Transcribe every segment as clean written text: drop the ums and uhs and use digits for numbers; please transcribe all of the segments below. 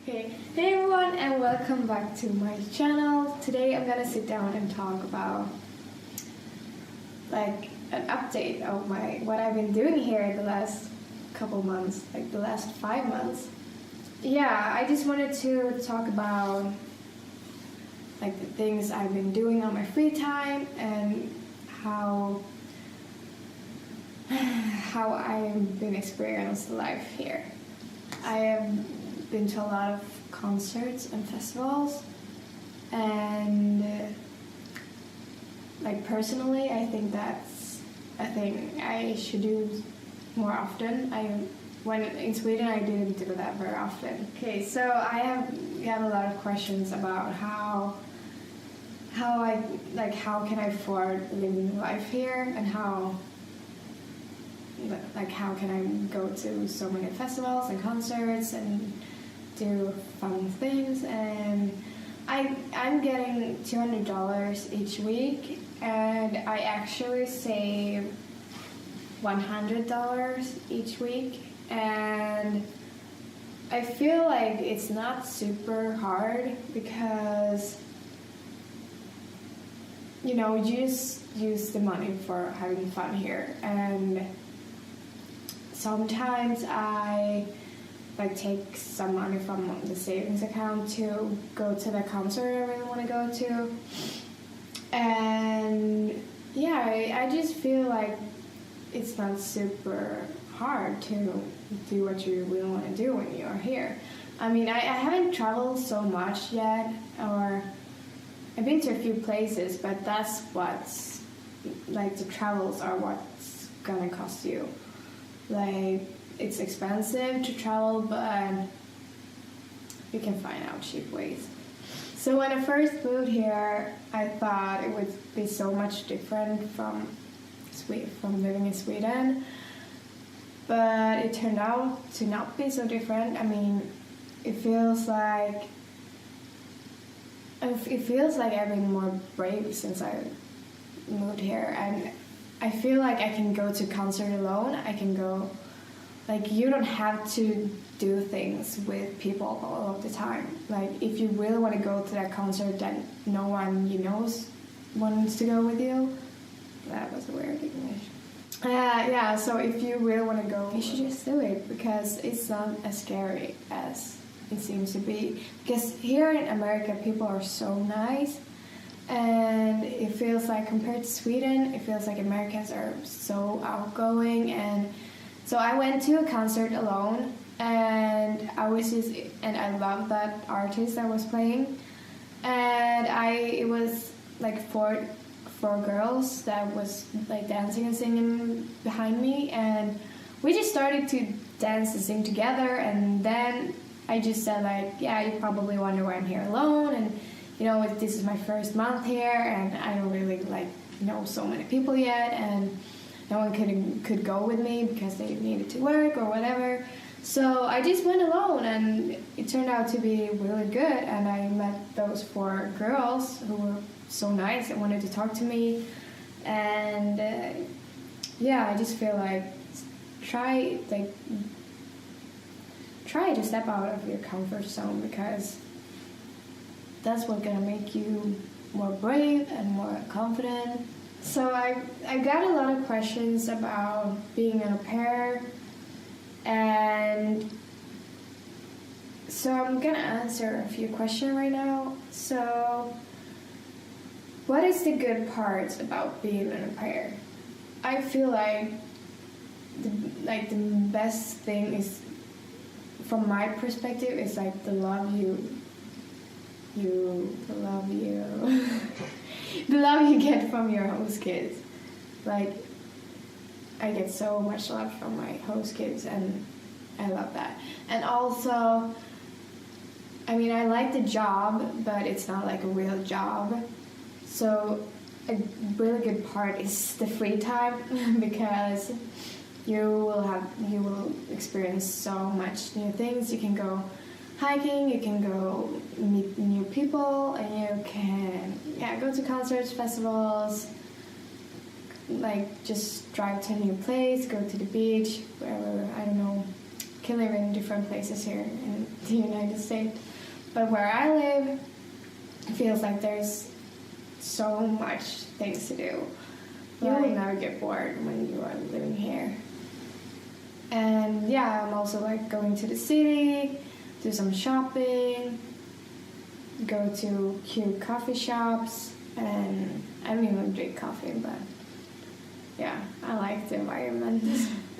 Okay, hey everyone and welcome back to my channel. Today I'm gonna sit down and talk about like an update of what I've been doing here the last couple months, like the last 5 months. Yeah, I just wanted to talk about like the things I've been doing on my free time and how I've been experiencing life here. I have been to a lot of concerts and festivals, and like personally I think that's a thing I should do more often. When in Sweden I didn't do that very often. Okay, so I have got a lot of questions about how can I afford living life here, and how can I go to so many festivals and concerts and do fun things. And I'm getting $200 each week, and I actually save $100 each week, and I feel like it's not super hard because you just use the money for having fun here. And sometimes I take some money from the savings account to go to the concert I really want to go to. And yeah, I just feel like it's not super hard to do what you really want to do when you're here. I mean, I haven't traveled so much yet, or I've been to a few places, but that's what's like, the travels are what's gonna cost you. Like, it's expensive to travel, but you can find out cheap ways. So when I first moved here, I thought it would be so much different from living in Sweden, but it turned out to not be so different. I mean, it feels like I've been more brave since I moved here, and I feel like I can go to concert alone. I can go, like, you don't have to do things with people all of the time. Like, if you really want to go to that concert that no one you know wants to go with you, that was a weird English. Yeah, so if you really want to go, you should just do it, because it's not as scary as it seems to be. Because here in America, people are so nice, and it feels like, compared to Sweden, it feels like Americans are so outgoing. And so I went to a concert alone, and I loved that artist that was playing, and it was like four girls that was like dancing and singing behind me, and we just started to dance and sing together. And then I just said, like, yeah, you probably wonder why I'm here alone, and this is my first month here, and I don't really know so many people yet, and no one could go with me because they needed to work or whatever. So I just went alone, and it turned out to be really good. And I met those 4 girls who were so nice and wanted to talk to me. And I just feel like try to step out of your comfort zone, because that's what's gonna make you more brave and more confident. So I got a lot of questions about being an au pair, and so I'm gonna answer a few questions right now. So, what is the good part about being an au pair? I feel like the best thing is, from my perspective, is like the love the love you get from your host kids. Like, I get so much love from my host kids, and I love that. And also, I mean, I like the job, but it's not like a real job. So a really good part is the free time, because you will experience so much new things. You can go hiking, you can go meet new people, and you can go to concerts, festivals, like just drive to a new place, go to the beach, wherever, I don't know, can live in different places here in the United States. But where I live, it feels like there's so much things to do. You will never get bored when you are living here. And yeah, I'm also like going to the city, do some shopping, go to cute coffee shops, and I don't even drink coffee, but yeah, I like the environment.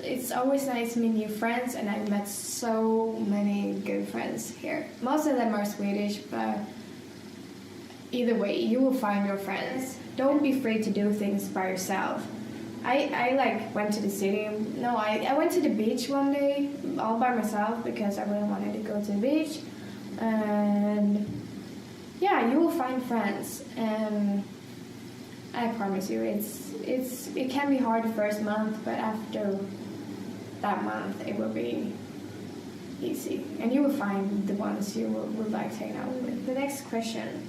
It's always nice to meet new friends, and I've met so many good friends here. Most of them are Swedish, but either way, you will find your friends. Don't be afraid to do things by yourself. I like went to the city. No, I went to the beach one day all by myself because I really wanted to go to the beach. And yeah, you will find friends. And I promise you, it can be hard the first month, but after that month, it will be easy. And you will find the ones you would like to hang out with. The next question.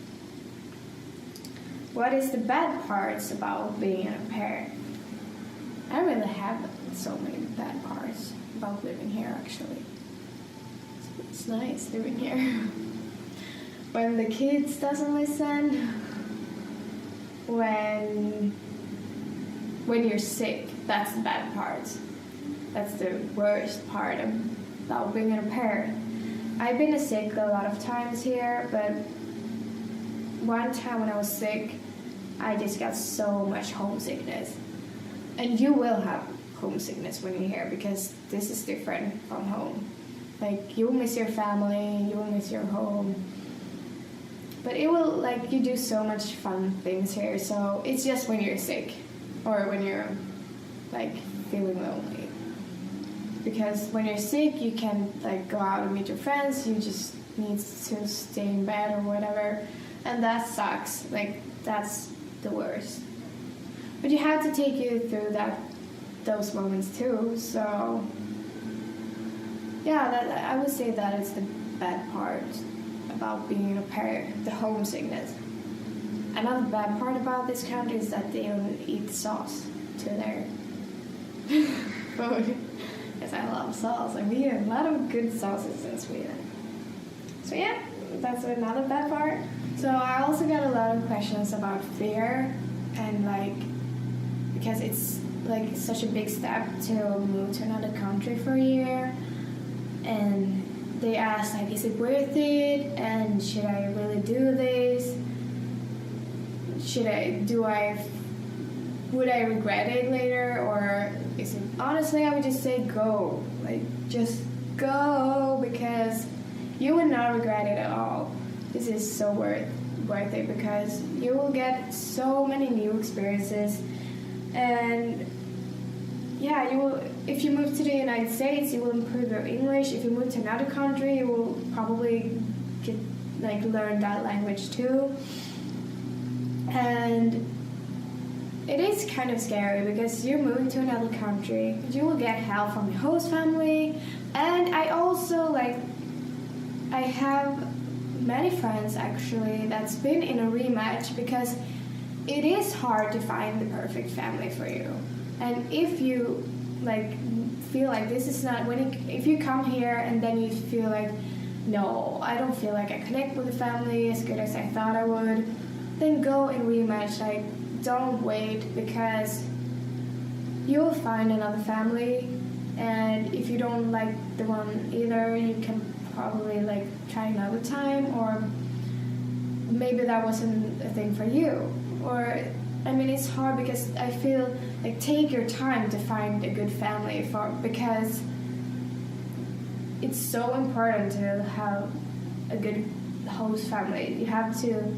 What is the bad parts about being an au pair? I don't really have so many bad parts about living here, actually. It's nice living here. When the kids doesn't listen, when you're sick, that's the bad part. That's the worst part about being an au pair. I've been sick a lot of times here, but one time when I was sick, I just got so much homesickness. And you will have homesickness when you're here because this is different from home. Like, you will miss your family, you will miss your home. But it will, like, you do so much fun things here, so it's just when you're sick or when you're, like, feeling lonely. Because when you're sick, you can, like, go out and meet your friends, you just need to stay in bed or whatever. And that sucks. Like, that's the worst. But you have to take you through those moments too. So yeah, I would say that is the bad part about being an au pair, the homesickness. Another bad part about this country is that they don't eat sauce to their food. Because I love sauce, and we have a lot of good sauces in Sweden. So yeah, that's another bad part. So I also got a lot of questions about fear, and like, because it's like such a big step to move to another country for a year, and they asked like, is it worth it, and should I really do this, would I regret it later, or is it, honestly I would just say go, like just go, because you will not regret it at all. This is so worth it because you will get so many new experiences. And yeah, you will. If you move to the United States, you will improve your English. If you move to another country, you will probably learn that language too. And it is kind of scary because you're moving to another country. You will get help from the host family, and I also I have many friends actually that's been in a rematch because it is hard to find the perfect family for you. And if you feel like this is not if you come here and then you feel like, no, I don't feel like I connect with the family as good as I thought I would, then go and rematch. Don't wait, because you'll find another family, and if you don't like the one either, you can probably try another time, or maybe that wasn't a thing for you. Or it's hard because I feel take your time to find a good family because it's so important to have a good host family. You have to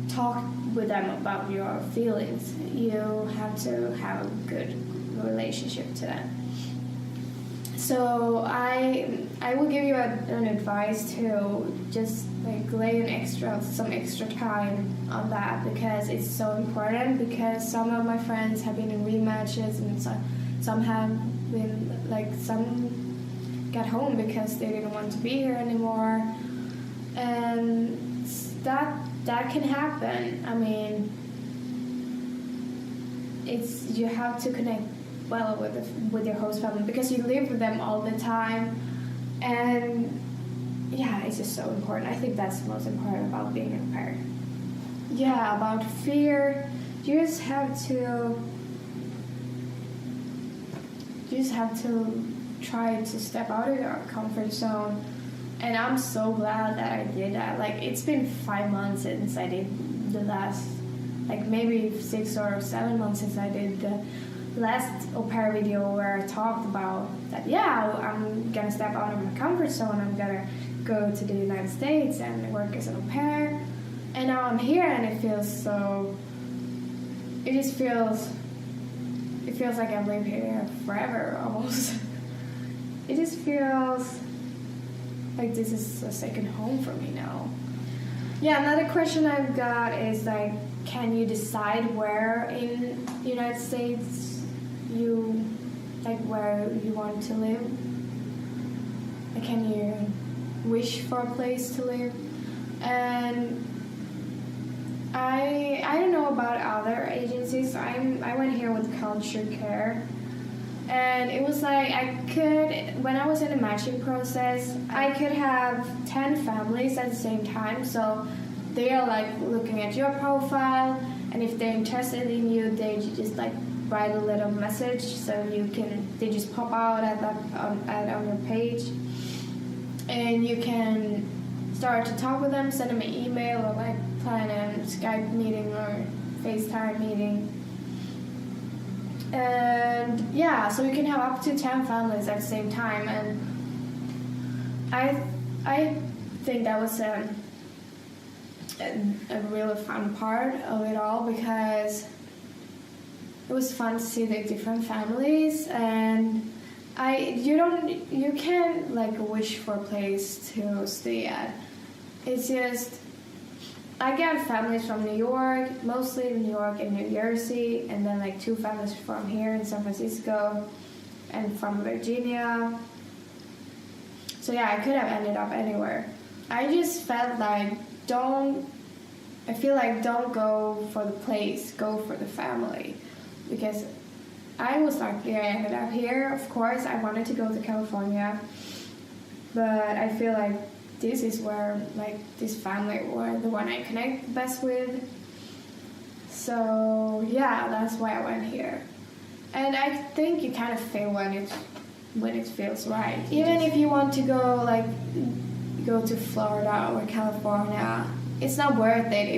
talk with them about your feelings. You have to have a good relationship to them. So I will give you an advice to just lay some extra time on that, because it's so important. Because some of my friends have been in rematches, and some have been some got home because they didn't want to be here anymore, and that can happen. You have to connect well with your host family because you live with them all the time, and yeah, it's just so important. I think that's the most important about being a parent. Yeah, about fear, you just have to try to step out of your comfort zone. And I'm so glad that I did that. Like, it's been 5 months since I did the last, like maybe 6 or 7 months since I did the last au pair video where I talked about that, yeah, I'm gonna step out of my comfort zone. I'm gonna go to the United States and work as an au pair. And now I'm here, and it feels like I've lived here forever almost. It just feels like this is a second home for me now. Yeah, another question I've got is like, can you decide where in the United States where you want to live? Like, can you wish for a place to live? And I don't know about other agencies. I went here with Culture Care, and it was like when I was in the matching process, I could have 10 families at the same time. So they are like looking at your profile, and if they're interested in you, they just like write a little message, so they just pop out on your page, and you can start to talk with them, send them an email, or like plan a Skype meeting or FaceTime meeting. And yeah, so you can have up to 10 families at the same time. And I think that was a really fun part of it all, because it was fun to see the different families. And you can't like wish for a place to stay at. It's just, I got families from New York, mostly New York and New Jersey, and then like 2 families from here in San Francisco and from Virginia. So yeah, I could have ended up anywhere. I just felt like don't go for the place, go for the family. Because I was lucky I ended up here. Of course, I wanted to go to California, but I feel like this is where, like, this family were the one I connect best with. So yeah, that's why I went here. And I think you kind of feel when it feels right. Even if you want to go to Florida or California, it's not worth it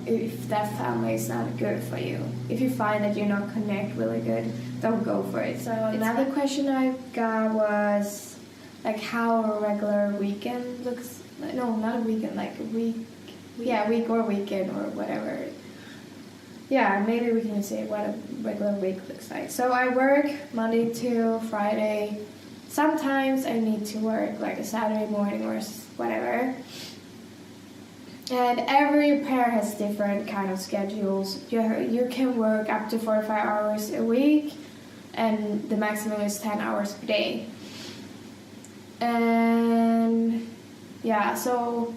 if that family is not good for you. If you find that you not connect really good, don't go for it. So another question I got was like how a regular weekend looks. No, not a weekend, like a week. Yeah, week or weekend or whatever. Yeah, maybe we can say what a regular week looks like. So I work Monday to Friday. Sometimes I need to work like a Saturday morning or whatever. And every pair has different kind of schedules. You can work up to 45 hours a week, and the maximum is 10 hours per day. And yeah, so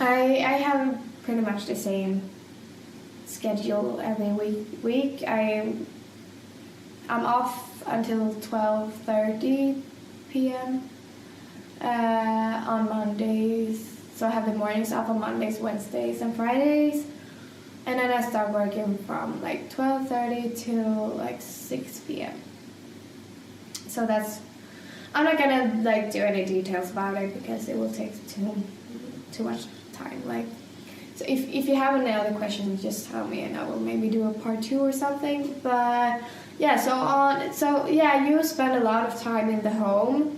I have pretty much the same schedule every week. I'm off until 12:30 p.m. On Mondays. So I have the mornings off on Mondays, Wednesdays, and Fridays. And then I start working from like 12:30 to like 6 p.m. So I'm not gonna like do any details about it because it will take too much time. Like, so if you have any other questions, just tell me and I will maybe do a part 2 or something. But yeah, so you spend a lot of time in the home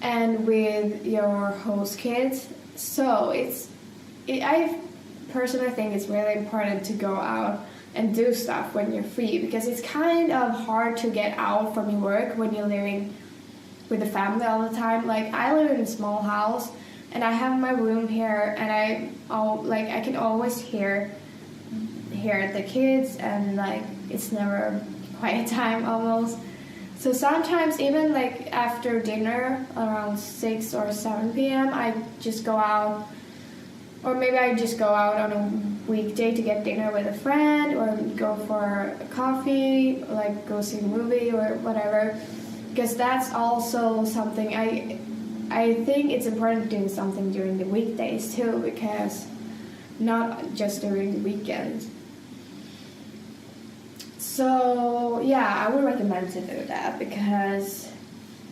and with your host kids. So I personally think it's really important to go out and do stuff when you're free, because it's kind of hard to get out from your work when you're living with the family all the time. Like, I live in a small house and I have my room here, and I can always hear the kids, and like it's never quiet time almost. So sometimes even like after dinner around 6 or 7 p.m. I just go out or maybe I just go out on a weekday to get dinner with a friend, or go for a coffee, or like go see a movie or whatever. Because that's also something I think it's important to do something during the weekdays too, because not just during the weekends. So yeah, I would recommend to do that because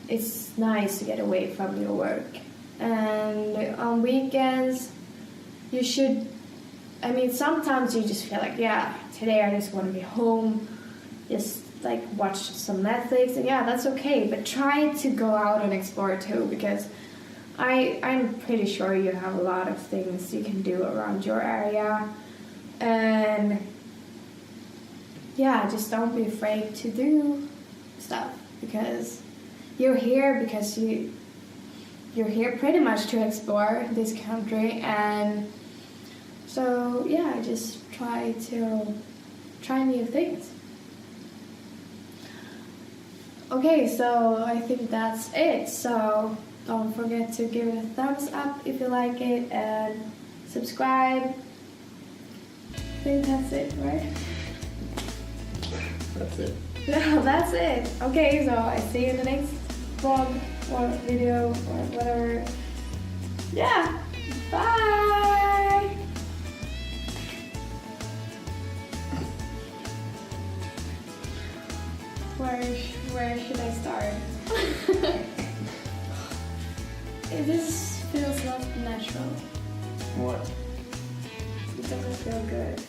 it's nice to get away from your work. And on weekends, you should, I mean, sometimes you just feel like, yeah, today I just want to be home, just like watch some Netflix, and yeah, that's okay. But try to go out and explore too, because I'm pretty sure you have a lot of things you can do around your area. And yeah, just don't be afraid to do stuff, because you're here you're here pretty much to explore this country. And so yeah, just try new things. Okay, so I think that's it. So don't forget to give it a thumbs up if you like it, and subscribe. I think that's it, right? That's it. No, that's it. Okay, so I see you in the next vlog or video or whatever. Yeah, bye! Where should I start? This feels not natural. What? It doesn't feel good.